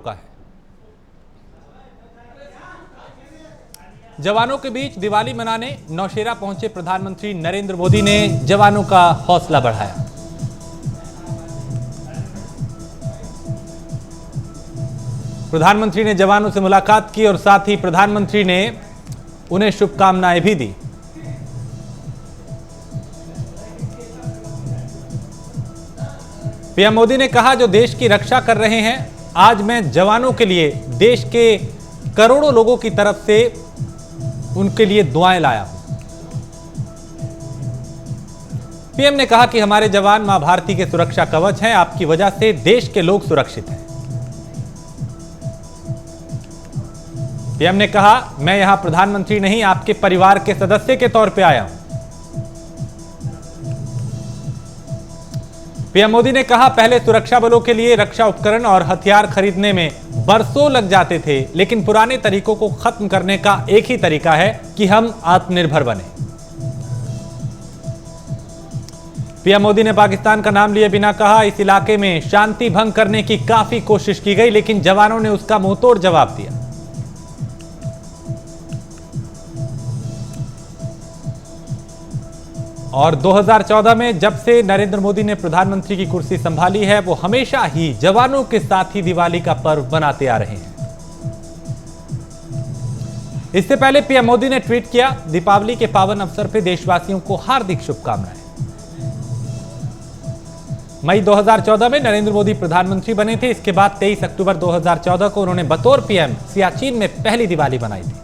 का है। जवानों के बीच दिवाली मनाने नौशेरा पहुंचे प्रधानमंत्री नरेंद्र मोदी ने जवानों का हौसला बढ़ाया। प्रधानमंत्री ने जवानों से मुलाकात की और साथ ही प्रधानमंत्री ने उन्हें शुभकामनाएं भी दी। पीएम मोदी ने कहा, जो देश की रक्षा कर रहे हैं, आज मैं जवानों के लिए देश के करोड़ों लोगों की तरफ से उनके लिए दुआएं लाया हूं। पीएम ने कहा कि हमारे जवान मां भारती के सुरक्षा कवच हैं, आपकी वजह से देश के लोग सुरक्षित हैं। पीएम ने कहा, मैं यहां प्रधानमंत्री नहीं, आपके परिवार के सदस्य के तौर पर आया हूं। पीएम मोदी ने कहा, पहले सुरक्षा बलों के लिए रक्षा उपकरण और हथियार खरीदने में बरसों लग जाते थे, लेकिन पुराने तरीकों को खत्म करने का एक ही तरीका है कि हम आत्मनिर्भर बने। पीएम मोदी ने पाकिस्तान का नाम लिए बिना कहा, इस इलाके में शांति भंग करने की काफी कोशिश की गई, लेकिन जवानों ने उसका मुंहतोड़ जवाब दिया। और 2014 में जब से नरेंद्र मोदी ने प्रधानमंत्री की कुर्सी संभाली है, वो हमेशा ही जवानों के साथ ही दिवाली का पर्व मनाते आ रहे हैं। इससे पहले पीएम मोदी ने ट्वीट किया, दीपावली के पावन अवसर पर देशवासियों को हार्दिक शुभकामनाएं। मई 2014 में नरेंद्र मोदी प्रधानमंत्री बने थे। इसके बाद 23 अक्टूबर 2014 को उन्होंने बतौर पीएम सियाचिन में पहली दिवाली मनाई थी।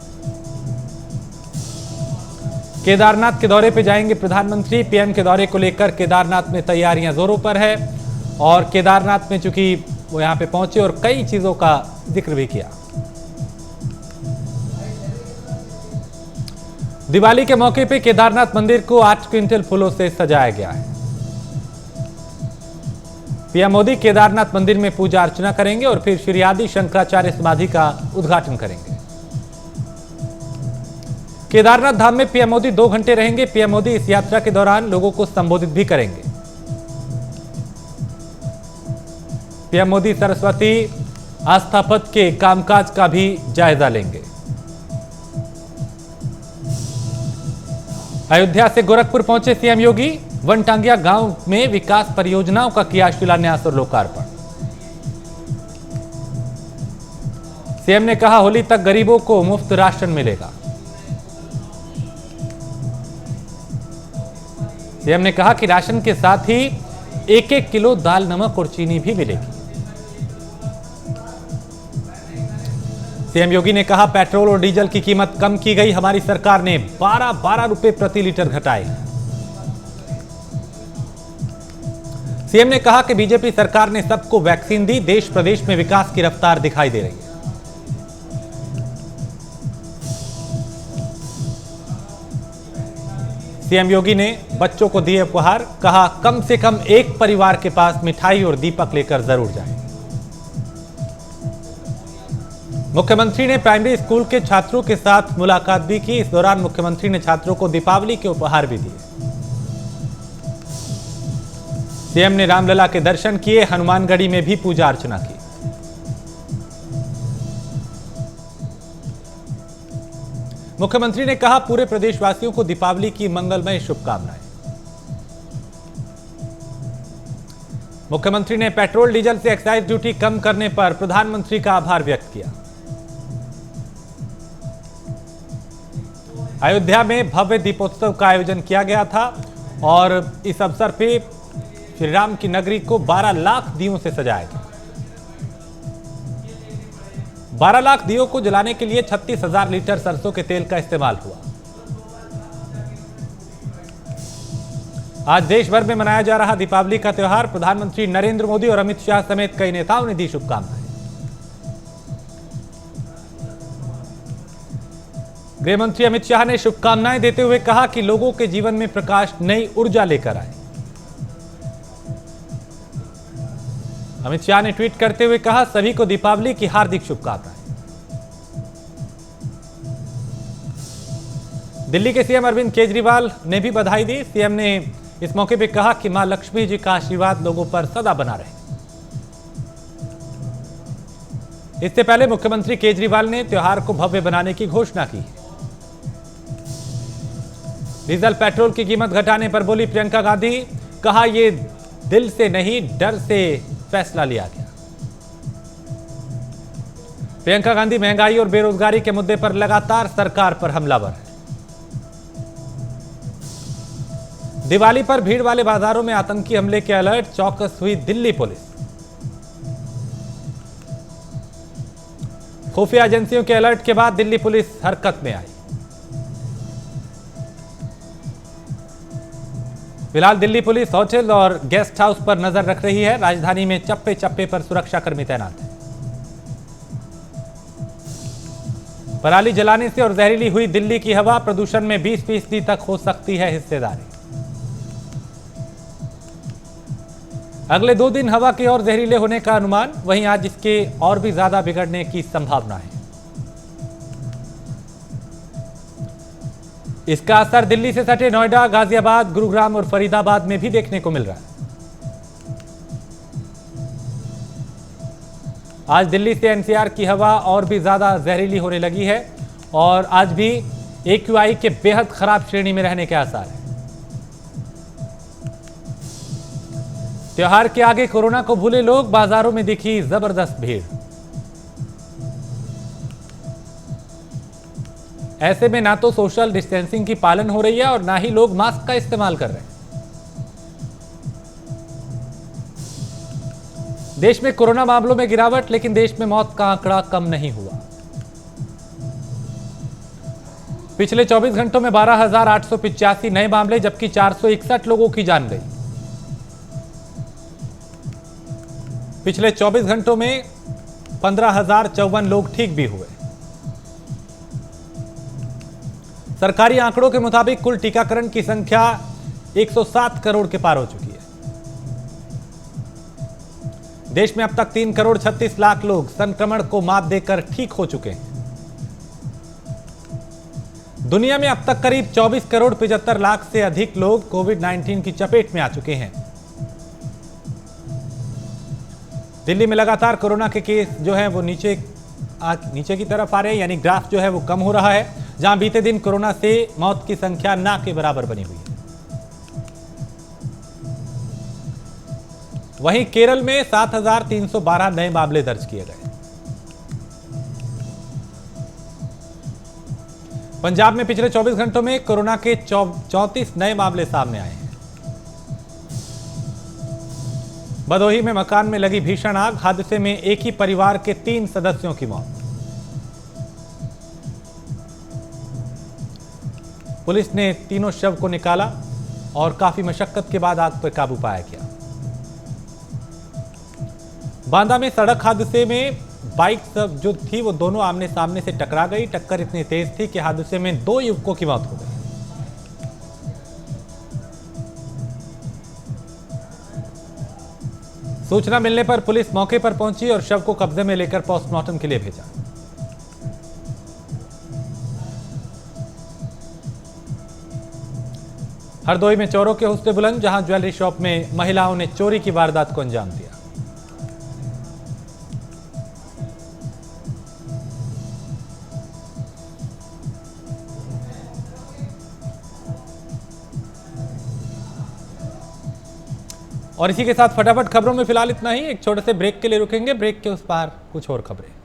केदारनाथ के दौरे पर जाएंगे प्रधानमंत्री। पीएम के दौरे को लेकर केदारनाथ में तैयारियां जोरों पर है और केदारनाथ में चूंकि वो यहां पे पहुंचे और कई चीजों का जिक्र भी किया। दिवाली के मौके पे केदारनाथ मंदिर को 8 क्विंटल फूलों से सजाया गया है। पीएम मोदी केदारनाथ मंदिर में पूजा अर्चना करेंगे और फिर श्री आदि शंकराचार्य समाधि का उद्घाटन करेंगे। केदारनाथ धाम में पीएम मोदी 2 घंटे रहेंगे। पीएम मोदी इस यात्रा के दौरान लोगों को संबोधित भी करेंगे। पीएम मोदी सरस्वती आस्था पथ के कामकाज का भी जायजा लेंगे। अयोध्या से गोरखपुर पहुंचे सीएम योगी। वनटांगिया गांव में विकास परियोजनाओं का किया शिलान्यास और लोकार्पण। सीएम ने कहा, होली तक गरीबों को मुफ्त राशन मिलेगा। सीएम ने कहा कि राशन के साथ ही 1-1 किलो दाल, नमक और चीनी भी मिलेगी। सीएम योगी ने कहा, पेट्रोल और डीजल की कीमत कम की गई, हमारी सरकार ने 12 रुपए प्रति लीटर घटाए। सीएम ने कहा कि बीजेपी सरकार ने सबको वैक्सीन दी, देश प्रदेश में विकास की रफ्तार दिखाई दे रही है। सीएम योगी ने बच्चों को दिए उपहार, कहा कम से कम एक परिवार के पास मिठाई और दीपक लेकर जरूर जाएं। मुख्यमंत्री ने प्राइमरी स्कूल के छात्रों के साथ मुलाकात भी की। इस दौरान मुख्यमंत्री ने छात्रों को दीपावली के उपहार भी दिए। सीएम ने रामलला के दर्शन किए, हनुमानगढ़ी में भी पूजा अर्चना की। मुख्यमंत्री ने कहा, पूरे प्रदेशवासियों को दीपावली की मंगलमय शुभकामनाएं। मुख्यमंत्री ने पेट्रोल डीजल से एक्साइज ड्यूटी कम करने पर प्रधानमंत्री का आभार व्यक्त किया। अयोध्या में भव्य दीपोत्सव का आयोजन किया गया था और इस अवसर पर श्री राम की नगरी को 12 लाख दियों से सजाया गया। 12 लाख दियों को जलाने के लिए 36,000 लीटर सरसों के तेल का इस्तेमाल हुआ। आज देश भर में मनाया जा रहा दीपावली का त्यौहार, प्रधानमंत्री नरेंद्र मोदी और अमित शाह समेत कई नेताओं ने दी शुभकामनाएं। गृह मंत्री अमित शाह ने शुभकामनाएं देते हुए कहा कि लोगों के जीवन में प्रकाश नई ऊर्जा लेकर आए। अमित शाह ने ट्वीट करते हुए कहा, सभी को दीपावली की हार्दिक शुभकामनाएं। दिल्ली के सीएम अरविंद केजरीवाल ने भी बधाई दी। सीएम ने इस मौके पर कहा कि मां लक्ष्मी जी का आशीर्वाद लोगों पर सदा बना रहे। इससे पहले मुख्यमंत्री केजरीवाल ने त्योहार को भव्य बनाने की घोषणा की है। डीजल पेट्रोल की कीमत घटाने पर बोली प्रियंका गांधी, कहा यह दिल से नहीं डर से फैसला लिया गया। प्रियंका गांधी महंगाई और बेरोजगारी के मुद्दे पर लगातार सरकार पर हमलावर है। दिवाली पर भीड़ वाले बाजारों में आतंकी हमले के अलर्ट, चौकस हुई दिल्ली पुलिस। खुफिया एजेंसियों के अलर्ट के बाद दिल्ली पुलिस हरकत में आई। फिलहाल दिल्ली पुलिस होटल और गेस्ट हाउस पर नजर रख रही है। राजधानी में चप्पे चप्पे पर सुरक्षाकर्मी तैनात हैं। पराली जलाने से और जहरीली हुई दिल्ली की हवा, प्रदूषण में 20% तक हो सकती है हिस्सेदारी। अगले 2 दिन हवा के और जहरीले होने का अनुमान, वहीं आज इसके और भी ज्यादा बिगड़ने की संभावना है। इसका असर दिल्ली से सटे नोएडा, गाजियाबाद, गुरुग्राम और फरीदाबाद में भी देखने को मिल रहा है। आज दिल्ली से एनसीआर की हवा और भी ज्यादा जहरीली होने लगी है और आज भी AQI के बेहद खराब श्रेणी में रहने के आसार हैं। त्योहार के आगे कोरोना को भूले लोग, बाजारों में दिखी जबरदस्त भीड़। ऐसे में ना तो सोशल डिस्टेंसिंग की पालन हो रही है और ना ही लोग मास्क का इस्तेमाल कर रहे हैं। देश में कोरोना मामलों में गिरावट, लेकिन देश में मौत का आंकड़ा कम नहीं हुआ। पिछले 24 घंटों में 12,885 नए मामले, जबकि 461 लोगों की जान गई। पिछले 24 घंटों में 15,054 लोग ठीक भी हुए। सरकारी आंकड़ों के मुताबिक कुल टीकाकरण की संख्या 107 करोड़ के पार हो चुकी है। देश में अब तक 3 करोड़ 36 लाख लोग संक्रमण को मात देकर ठीक हो चुके हैं। दुनिया में अब तक करीब 24 करोड़ 75 लाख से अधिक लोग कोविड-19 की चपेट में आ चुके हैं। दिल्ली में लगातार कोरोना के केस जो हैं वो नीचे की तरफ आ रहे हैं, यानी ग्राफ जो है वो कम हो रहा है। जहां बीते दिन कोरोना से मौत की संख्या ना के बराबर बनी हुई है। वहीं केरल में 7,312 नए मामले दर्ज किए गए। पंजाब में पिछले 24 घंटों में कोरोना के 34 नए मामले सामने आए हैं। भदोही में मकान में लगी भीषण आग, हादसे में एक ही परिवार के 3 सदस्यों की मौत। पुलिस ने तीनों शव को निकाला और काफी मशक्कत के बाद आग पर काबू पाया गया। बांदा में सड़क हादसे में बाइक जो थी वो दोनों आमने सामने से टकरा गई। टक्कर इतनी तेज थी कि हादसे में 2 युवकों की मौत हो गई। सूचना मिलने पर पुलिस मौके पर पहुंची और शव को कब्जे में लेकर पोस्टमार्टम के लिए भेजा। हरदोई में चोरों के हौसले बुलंद, जहां ज्वेलरी शॉप में महिलाओं ने चोरी की वारदात को अंजाम दिया। और इसी के साथ फटाफट खबरों में फिलहाल इतना ही। एक छोटे से ब्रेक के लिए रुकेंगे, ब्रेक के उस पार कुछ और खबरें।